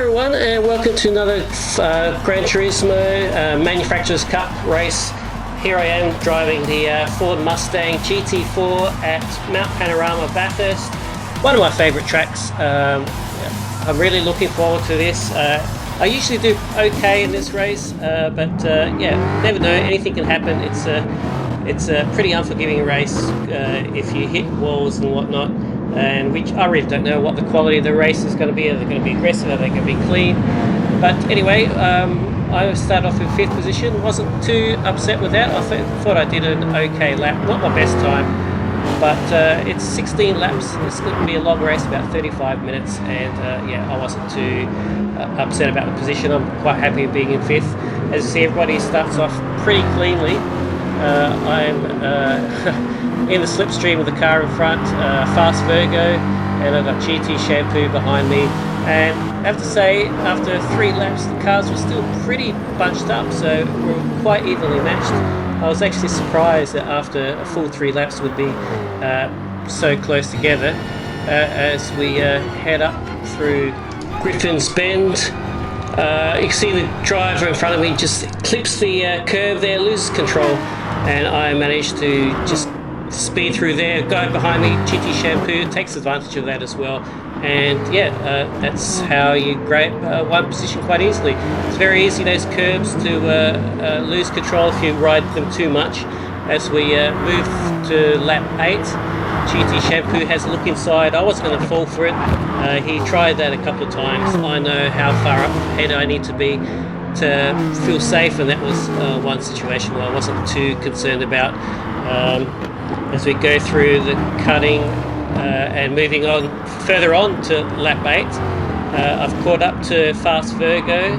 Hi everyone, and welcome to another Gran Turismo Manufacturers Cup race. Here I am driving the Ford Mustang GT4 at Mount Panorama, Bathurst. One of my favourite tracks. I'm really looking forward to this. I usually do okay in this race, but yeah, never know, anything can happen. It's a pretty unforgiving race if you hit walls and whatnot. And which I really don't know what the quality of the race is going to be. Are they going to be aggressive? Are they going to be clean? But anyway, I started off in 5th position. Wasn't too upset with that. I thought I did an okay lap. Not my best time, but it's 16 laps. It's going to be a long race, about 35 minutes. And yeah, I wasn't too upset about the position. I'm quite happy being in 5th. As you see, everybody starts off pretty cleanly. I'm in the slipstream with the car in front, Fast Virgo, and I've got GT Shampoo behind me. And I have to say, after 3 laps, the cars were still pretty bunched up, so we're quite evenly matched. I was actually surprised that after a full 3 laps would be so close together. As we head up through Griffin's Bend, you can see the driver in front of me just clips the curve there, loses control, and I managed to just speed through there. Guy behind me, GT Shampoo, takes advantage of that as well. And yeah, that's how you grab one position quite easily. It's very easy, those curbs, to lose control if you ride them too much. As we move to lap 8, GT Shampoo has a look inside. I wasn't going to fall for it. He tried that a couple of times. I know how far up ahead I need to be to feel safe, and that was one situation where I wasn't too concerned about. As we go through the cutting and moving on further on to lap 8, I've caught up to Fast Virgo.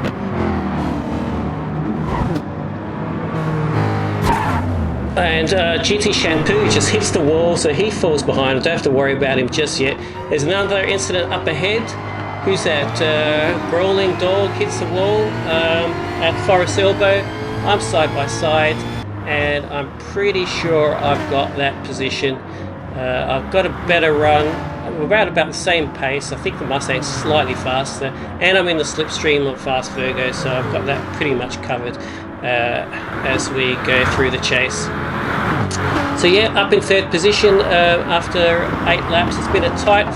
And GT Shampoo just hits the wall, so he falls behind. I don't have to worry about him just yet. There's another incident up ahead. Who's that? Brawling Dog hits the wall at Forest Elbow. I'm side by side, and I'm pretty sure I've got that position. I've got a better run. We're at about the same pace. I think the Mustang's slightly faster, and I'm in the slipstream of Fast Virgo, so I've got that pretty much covered as we go through the chase. So yeah, up in 3rd position after 8 laps. It's been a tight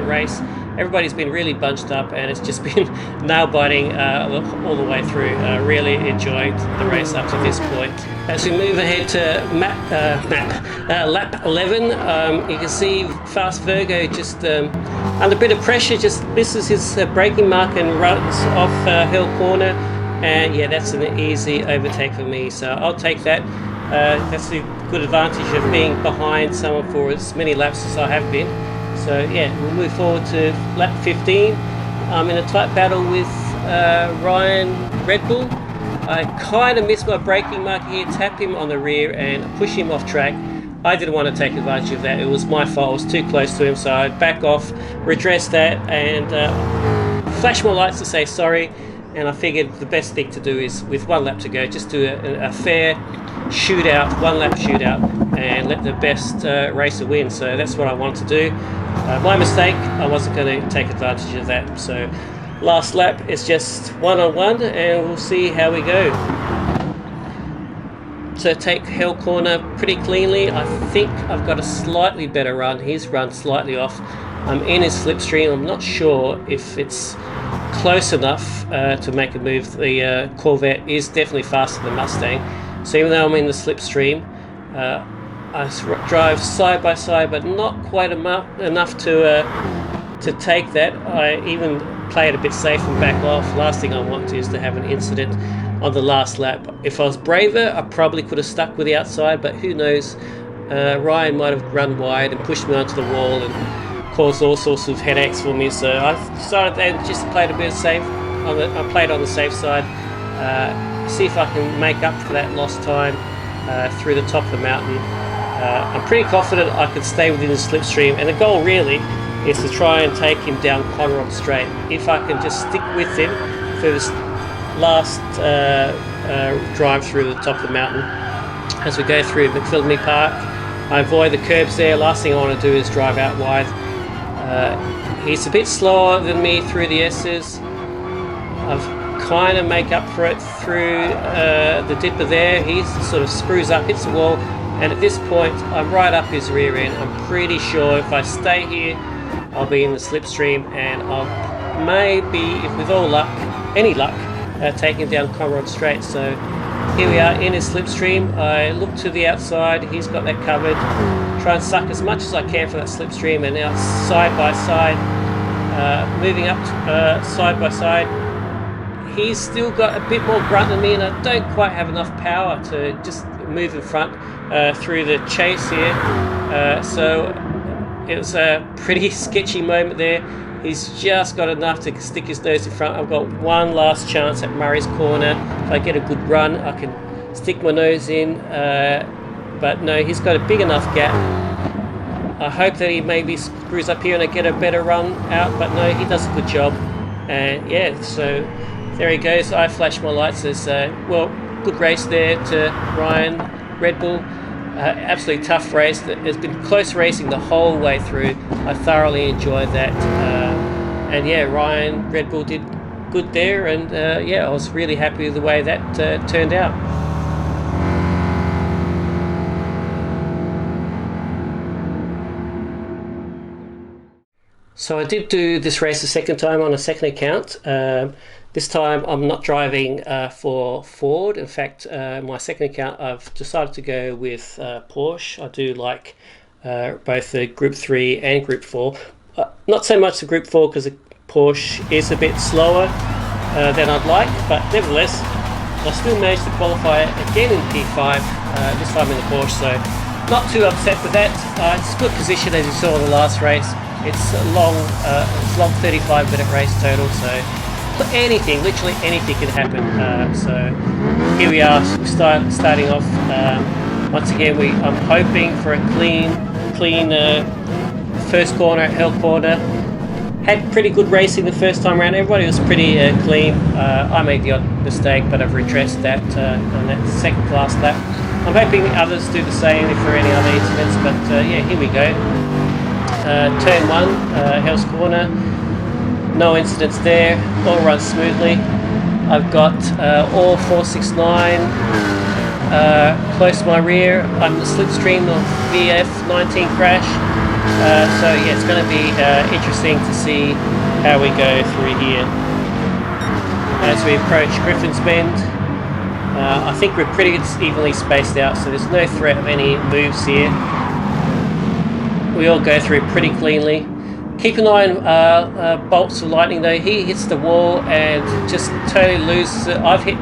race. Everybody's been really bunched up, and it's just been nail-biting all the way through. Really enjoyed the race up to this point. As we move ahead to lap 11, you can see Fast Virgo just under a bit of pressure, just misses his braking mark and runs off Hill Corner. And yeah, that's an easy overtake for me, so I'll take that. That's the good advantage of being behind someone for as many laps as I have been. So yeah, we'll move forward to lap 15. I'm in a tight battle with Ryan Red Bull. I kind of missed my braking mark here, tap him on the rear and push him off track. I didn't want to take advantage of that. It was my fault. I was too close to him, so I'd back off, redress that, and flash my lights to say sorry. And I figured the best thing to do is, with 1 lap to go, just do a fair shootout, 1 lap shootout, and let the best racer win. So that's what I want to do. My mistake, I wasn't going to take advantage of that. So last lap is just 1-on-1, and we'll see how we go. So take Hill Corner pretty cleanly. I think I've got a slightly better run. He's run slightly off. I'm in his slipstream. I'm not sure if it's close enough to make a move. The Corvette is definitely faster than Mustang. So even though I'm in the slipstream, I drive side by side, but not quite enough to take that. I even play it a bit safe and back off. Last thing I want is to have an incident on the last lap. If I was braver, I probably could have stuck with the outside, but who knows? Ryan might have run wide and pushed me onto the wall and caused all sorts of headaches for me. So I decided to just play it a bit safe. I played on the safe side. See if I can make up for that lost time through the top of the mountain. I'm pretty confident I can stay within the slipstream, and the goal really is to try and take him down Conrod Straight. If I can just stick with him for this last drive through the top of the mountain. As we go through McPhillamy Park, I avoid the curbs there. Last thing I want to do is drive out wide. He's a bit slower than me through the S's. I've kind of make up for it through the dipper there. He sort of screws up, hits the wall, and at this point I'm right up his rear end. I'm pretty sure if I stay here I'll be in the slipstream, and I'll maybe, if with all luck, any luck, taking down Conrod straight. So here we are in his slipstream. I look to the outside, he's got that covered. Try and suck as much as I can for that slipstream, and now side by side, moving up side by side. He's still got a bit more grunt than me, and I don't quite have enough power to just move in front through the chase here. So it was a pretty sketchy moment there. He's just got enough to stick his nose in front. I've got one last chance at Murray's Corner. If I get a good run, I can stick my nose in. But no, he's got a big enough gap. I hope that he maybe screws up here and I get a better run out, but no, he does a good job. And yeah, so there he goes. I flash my lights as well. Good race there to Ryan, Red Bull. Absolutely tough race. It's been close racing the whole way through. I thoroughly enjoyed that. And yeah, Ryan, Red Bull did good there, and yeah, I was really happy with the way that turned out. So I did do this race a second time on a second account. This time I'm not driving for Ford. In fact, my second account I've decided to go with Porsche. I do like both the Group 3 and Group 4. Not so much the Group 4 because the Porsche is a bit slower than I'd like, but nevertheless I still managed to qualify again in P5, this time in the Porsche, so not too upset with that. It's a good position as you saw in the last race. It's a long 35-minute race total, so anything, literally anything can happen. So here we are, starting off. Once again, I'm hoping for a clean first corner, Hell Corner. Had pretty good racing the first time around. Everybody was pretty clean. I made the odd mistake, but I've redressed that on that second class lap. I'm hoping others do the same if there are any other incidents, but yeah, here we go. Turn 1, Hell's Corner. No incidents there, all runs smoothly. I've got all 469 close to my rear. I'm the slipstream of VF19 crash. So yeah, it's going to be interesting to see how we go through here. As we approach Griffin's Bend, I think we're pretty evenly spaced out, so there's no threat of any moves here. We all go through pretty cleanly. Keep an eye on bolts of lightning though. He hits the wall and just totally loses it. I've hit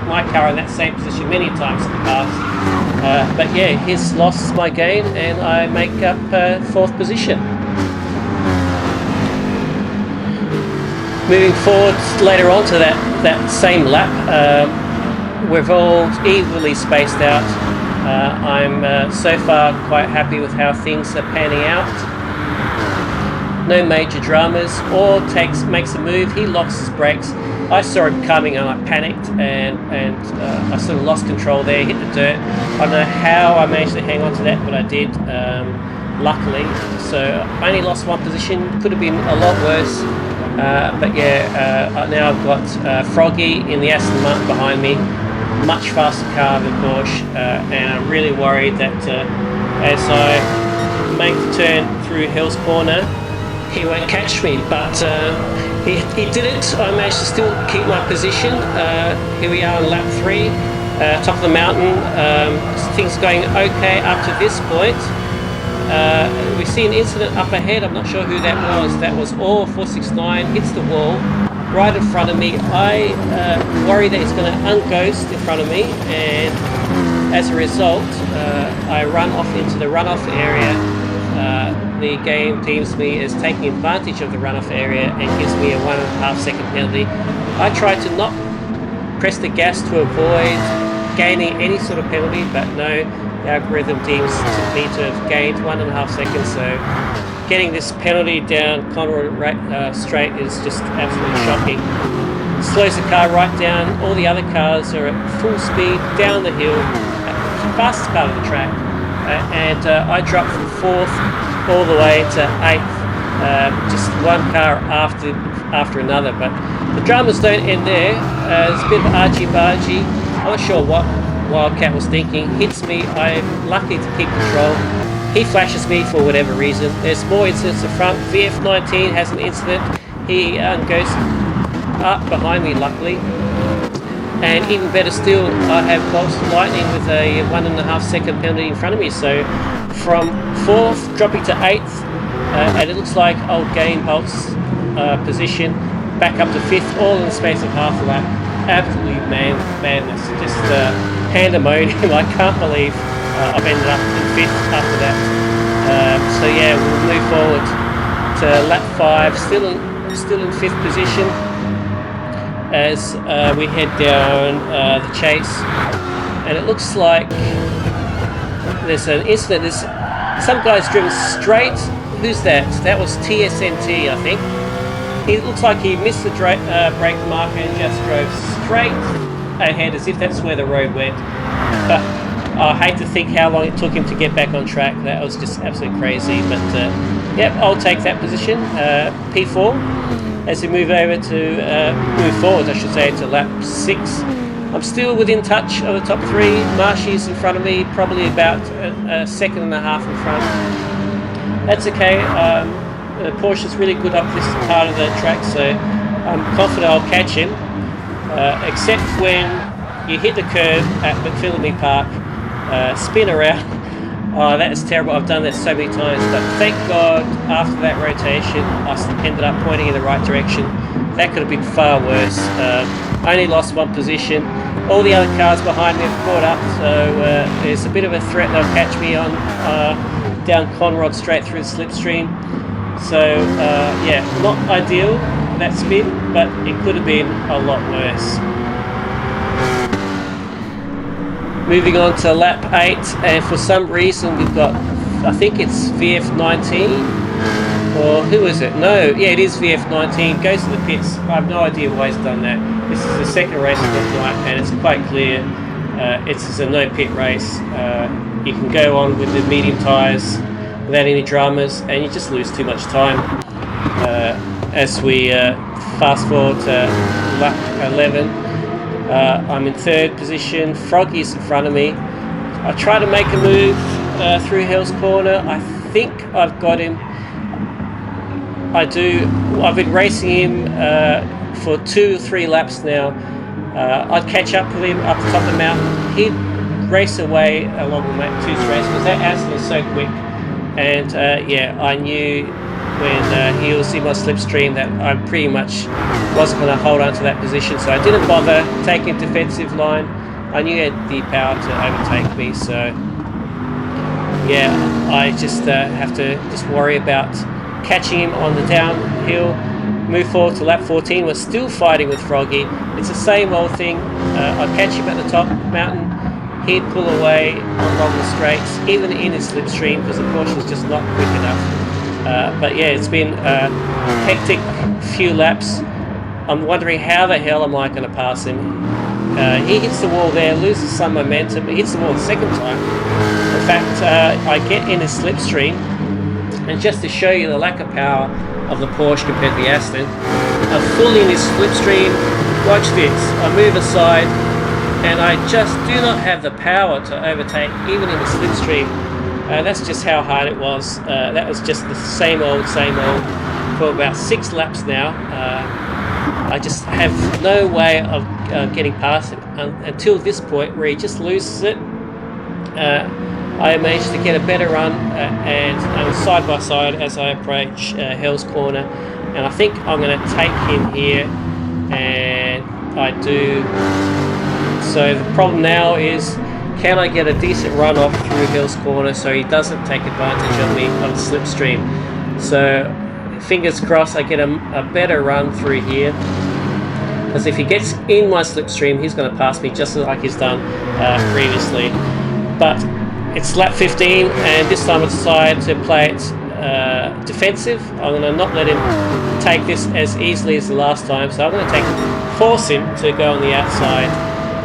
my car in that same position many times in the past. But yeah, his loss is my gain, and I make up 4th position. Moving forward later on to that same lap, we're all evenly spaced out. I'm so far quite happy with how things are panning out. No major dramas. Orr makes a move. He locks his brakes. I saw him coming and I panicked and I sort of lost control there, hit the dirt. I don't know how I managed to hang on to that, but I did, luckily. So I only lost 1 position. Could have been a lot worse. But yeah, now I've got Froggy in the Aston Martin behind me. Much faster car than Porsche, and I'm really worried that as I make the turn through Hell's Corner, he won't catch me, but he did it. I managed to still keep my position. Here we are on lap 3, top of the mountain. Things going okay up to this point. We see an incident up ahead. I'm not sure who that was. That was all 469, hits the wall right in front of me. I worry that he's going to unghost in front of me, and as a result I run off into the runoff area. The game deems me as taking advantage of the runoff area and gives me a 1.5 second penalty. I tried to not press the gas to avoid gaining any sort of penalty, but no, the algorithm deems me to have gained 1.5 seconds, so getting this penalty down Conrod straight is just absolutely shocking. It slows the car right down. All the other cars are at full speed down the hill, fastest part of the track, and I dropped from 4th all the way to 8th. just one car after another. But the dramas don't end there. There's a bit of argy-bargy. I'm not sure what Wildcat was thinking. Hits me. I'm lucky to keep control. He flashes me for whatever reason. There's more incidents in front. VF19 has an incident. He goes up behind me, luckily. And even better still, I have bolts lightning with a 1.5 second penalty in front of me. So from 4th dropping to 8th, and it looks like I'll gain bolts position back up to 5th, all in the space of half a lap. Absolutely madness. Just pandemonium. I can't believe I've ended up in 5th after that. So yeah, we'll move forward to lap 5, still in 5th position as we head down the chase. And it looks like there's an incident. There's some guy's driven straight. Who's that? That was TSNT, I think. It looks like he missed the brake marker and just drove straight ahead as if that's where the road went. But I hate to think how long it took him to get back on track. That was just absolutely crazy. But yep, I'll take that position, P4, as we move over to move forward, I should say, to lap 6. I'm still within touch of the top 3. Marshy's in front of me, probably about a second and a half in front. That's okay. The Porsche's really good up this part of the track, so I'm confident I'll catch him. Except when you hit the curve at McPhillamy Park, spin around. Oh, that is terrible. I've done that so many times, but thank God after that rotation I ended up pointing in the right direction. That could have been far worse. I only lost 1 position. All the other cars behind me have caught up, so there's a bit of a threat they'll catch me on down Conrod straight through the slipstream. So yeah, not ideal, that spin, but it could have been a lot worse. Moving on to lap 8, and for some reason we've got, I think it's VF19, or who is it? No, yeah, it is VF19, goes to the pits. I have no idea why he's done that. This is the second race of the night, and it's quite clear it's a no pit race. You can go on with the medium tyres without any dramas, and you just lose too much time. As we fast forward to lap 11, I'm in 3rd position. Froggy's in front of me. I try to make a move through Hell's Corner. I think I've got him. I do. I've been racing him for 2 or 3 laps now. I'd catch up with him up the top of the mountain. He'd race away along the Tooth race because that accident is so quick. And yeah, I knew when he was in my slipstream that I pretty much wasn't going to hold on to that position, so I didn't bother taking a defensive line. I knew he had the power to overtake me, so yeah, I just have to just worry about catching him on the downhill. Move forward to lap 14. We're still fighting with Froggy. It's the same old thing. I catch him at the top mountain. He'd pull away along the straights, even in his slipstream, because the Porsche is just not quick enough. But yeah, it's been a hectic few laps. I'm wondering how the hell am I going to pass him. He hits the wall there, loses some momentum, he hits the wall the second time. In fact, I get in his slipstream, and just to show you the lack of power of the Porsche compared to the Aston, I'm fully in his slipstream. Watch this, I move aside, and I just do not have the power to overtake, even in the slipstream. That's just how hard it was. That was just the same old, for about 6 laps now. I just have no way of getting past him until this point where he just loses it. I managed to get a better run and I'm side by side as I approach Hell's Corner, and I think I'm going to take him here, and I do. So the problem now is, can I get a decent run off through Hell's Corner so he doesn't take advantage of me on the slipstream? So fingers crossed I get a better run through here, because if he gets in my slipstream he's going to pass me just like he's done previously. But it's lap 15, and this time I decided to play it defensive. I'm going to not let him take this as easily as the last time, so I'm going to force him to go on the outside,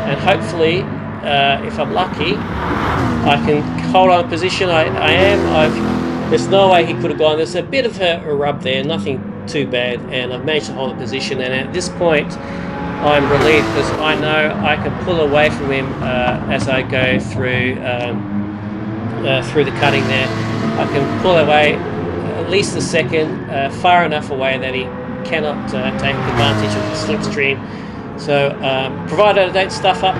and hopefully if I'm lucky I can hold on position. I've There's no way he could have gone. There's a bit of a rub there, nothing too bad, and I've managed to hold the position. And at this point, I'm relieved because I know I can pull away from him as I go through the cutting there. I can pull away at least a second, far enough away that he cannot take advantage of the slipstream. So, provided I don't stuff up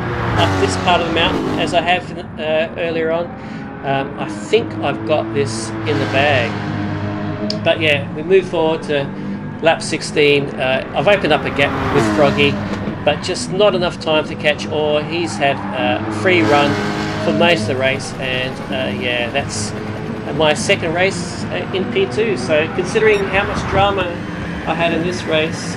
this part of the mountain as I have earlier on, I think I've got this in the bag. But yeah, we move forward to lap 16. I've opened up a gap with Froggy, but just not enough time to catch Orr. He's had a free run for most of the race, and yeah, that's my second race in P2. So considering how much drama I had in this race,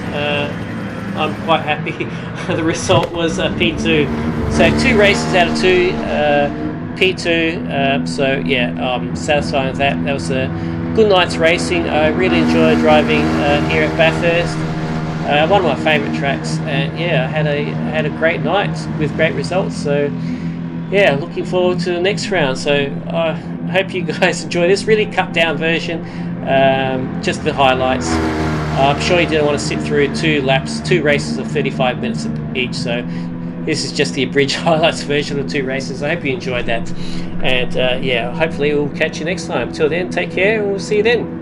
I'm quite happy. The result was P2. So 2 races out of 2, P2. So yeah, I'm satisfied with that. That was a good night's racing. I really enjoyed driving here at Bathurst. One of my favourite tracks, and yeah, I had a great night with great results. So yeah, looking forward to the next round. So I hope you guys enjoy this really cut down version, just the highlights. I'm sure you didn't want to sit through 2 races of 35 minutes each, so this is just the abridged highlights version of 2 races. I hope you enjoyed that, and yeah, hopefully we'll catch you next time. Till then, take care, and we'll see you then.